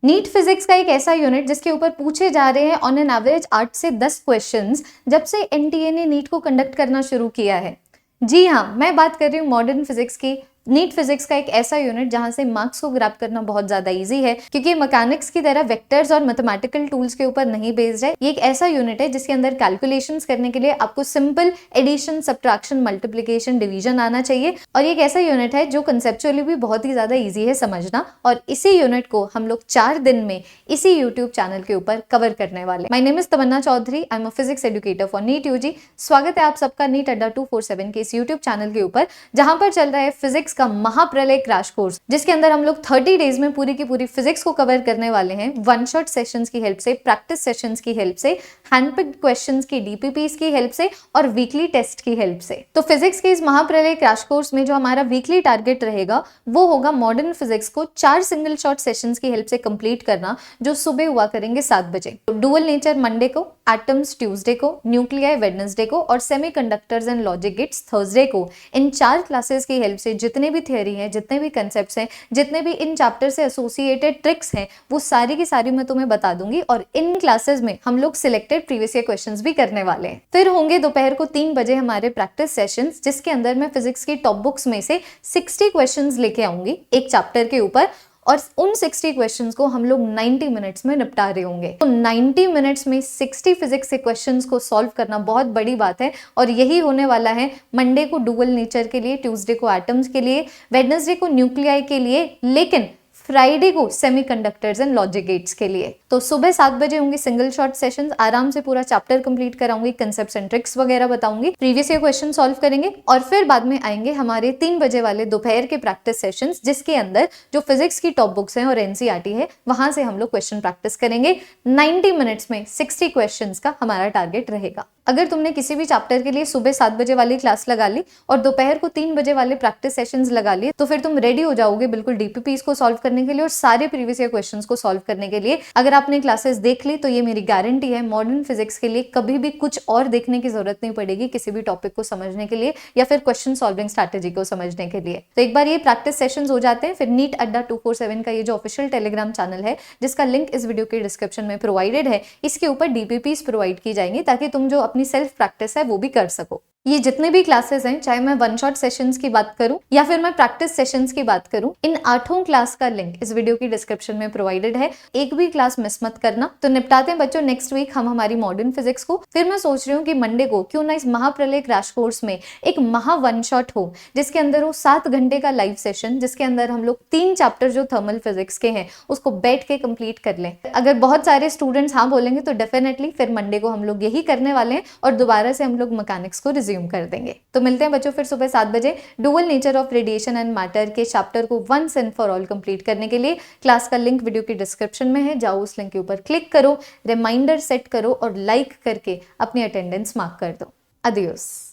NEET physics का एक ऐसा यूनिट जिसके ऊपर पूछे जा रहे हैं ऑन एन एवरेज 8 से 10 क्वेश्चंस जब से एनटीए ने नीट को कंडक्ट करना शुरू किया है। जी हाँ, मैं बात कर रही हूँ मॉडर्न फिजिक्स की। नीट फिजिक्स का एक ऐसा यूनिट जहां से मार्क्स को ग्रैब करना बहुत ज्यादा इजी है, क्योंकि मैकेनिक्स की तरह वेक्टर्स और मैथमेटिकल टूल्स के ऊपर नहीं बेस्ड है। ये एक ऐसा यूनिट है जिसके अंदर कैलकुलेशंस करने के लिए आपको simple addition, subtraction, multiplication, division आना चाहिए। और ये एक ऐसा यूनिट है जो कंसेप्चुअली भी बहुत ही ज्यादा ईजी है समझना। और इसी यूनिट को हम लोग 4 दिन में इसी यूट्यूब चैनल के ऊपर कवर करने वाले। My name is Tamanna Chaudhary, I am a physics educator for NEET UG. स्वागत है आप सबका नीट अड्डा 247 के इस यूट्यूब चैनल के ऊपर, जहां पर चल रहा है फिजिक्स का महाप्रलय क्रैश कोर्स, जिसके अंदर हम लोग 30 डेज में पूरी की पूरी फिजिक्स को कवर करने वाले हैं। वन शॉट सेशंस की हेल्प से, प्रैक्टिस सेशंस की हेल्प से, हैंडपिक्ड क्वेश्चंस की, डीपीपीस की हेल्प से और वीकली टेस्ट की हेल्प से। तो फिजिक्स के इस महाप्रलय क्रैश कोर्स में जो हमारा वीकली टारगेट रहेगा वो होगा मॉडर्न फिजिक्स को 4 सिंगल शॉट सेशंस की हेल्प से कंप्लीट करना, जो सुबह हुआ करेंगे 7 बजे। तो डुअल नेचर मंडे को, एटम्स ट्यूसडे को, न्यूक्लियाई वेडनेसडे को और semiconductors and logic gates Thursday को। इन 4 क्लासेस की हेल्प से जितने भी थियरी हैं, जितने भी कंसेप्ट्स हैं, जितने भी इन चैप्टर से एसोसिएटेड ट्रिक्स हैं, वो सारी की सारी मैं तुम्हें बता दूंगी। और इन क्लासेस में हम लोग सिलेक्टेड प्रीवियस ईयर क्वेश्चंस भी करने वाले हैं। फिर होंगे दोपहर को 3 बजे हमारे प्रैक्टिस सेशंस, जिसके अंदर मैं फिजिक्स की टॉप बुक्स में से 60 क्वेश्चंस लेके आऊंगी एक चैप्टर के ऊपर, और उन 60 क्वेश्चंस को हम लोग 90 मिनट्स में निपटा रहे होंगे। तो 90 मिनट्स में 60 फिजिक्स के क्वेश्चंस को सॉल्व करना बहुत बड़ी बात है। और यही होने वाला है मंडे को डुअल नेचर के लिए, ट्यूसडे को एटम्स के लिए, वेडनेसडे को न्यूक्लियाई के लिए, लेकिन फ्राइडे को सेमीकंडक्टर्स एंड लॉजिक गेट्स के लिए। तो सुबह 7 बजे होंगे सिंगल शॉट सेशंस, आराम से पूरा चैप्टर कंप्लीट कराऊंगी, कंसेप्ट्स एंड ट्रिक्स वगैरह बताऊंगी, प्रीवियस ईयर क्वेश्चन सॉल्व करेंगे। और फिर बाद में आएंगे हमारे 3 बजे वाले दोपहर के प्रैक्टिस सेशंस, जिसके अंदर जो फिजिक्स की टॉप बुक्स हैं और एनसीईआरटी है, वहां से हम लोग क्वेश्चन प्रैक्टिस करेंगे। 90 मिनट्स में 60 क्वेश्चन का हमारा टारगेट रहेगा। अगर तुमने किसी भी चैप्टर के लिए सुबह 7 बजे वाली क्लास लगा ली और दोपहर को 3 बजे वाले प्रैक्टिस सेशंस लगा लिए, तो फिर तुम रेडी हो जाओगे बिल्कुल डीपीपीस को सॉल्व करने के लिए और सारे प्रीवियस ईयर क्वेश्चंस को सॉल्व करने के लिए। अगर आपने क्लासेस देख ली तो ये मेरी गारंटी है, मॉडर्न फिजिक्स के लिए कभी भी कुछ और देखने की जरूरत नहीं पड़ेगी किसी भी टॉपिक को समझने के लिए या फिर क्वेश्चन सॉल्विंग स्ट्रैटेजी को समझने के लिए। तो एक बार ये प्रैक्टिस सेशंस हो जाते हैं, फिर नीट अड्डा 247 का ये जो ऑफिशियल टेलीग्राम चैनल है, जिसका लिंक इस वीडियो के डिस्क्रिप्शन में प्रोवाइडेड है, इसके ऊपर डीपीपीस प्रोवाइड की जाएंगी, ताकि तुम जो अपनी सेल्फ प्रैक्टिस है वो भी कर सको। ये जितने भी क्लासेस हैं, चाहे मैं वन शॉट सेशंस की बात करूं या फिर मैं प्रैक्टिस सेशंस की बात करूं, इन 8 क्लास का लिंक इस वीडियो की डिस्क्रिप्शन में प्रोवाइडेड है। एक भी क्लास मिस मत करना। तो निपटाते हैं बच्चों नेक्स्ट वीक हम हमारी मॉडर्न फिजिक्स को। फिर मैं सोच रही हूँ कि मंडे को क्यों ना इस महाप्रलय क्रैश कोर्स में एक महा वन शॉट हो, जिसके अंदर हो 7 घंटे का लाइव सेशन, जिसके अंदर हम लोग 3 चैप्टर जो थर्मल फिजिक्स के हैं उसको बैठ के कंप्लीट कर लें। अगर बहुत सारे स्टूडेंट्स हाँ बोलेंगे तो डेफिनेटली फिर मंडे को हम लोग यही करने वाले हैं और दोबारा से हम लोग मैकेनिक्स को रिज्यूम कर देंगे। तो मिलते हैं बच्चों फिर सुबह 7 बजे dual nature of radiation and matter के चैप्टर को once and for all complete करने के लिए। क्लास का लिंक वीडियो की डिस्क्रिप्शन में है, जाओ उस लिंक के ऊपर क्लिक करो, रिमाइंडर सेट करो और लाइक करके अपनी अटेंडेंस मार्क कर दो। अडियोस।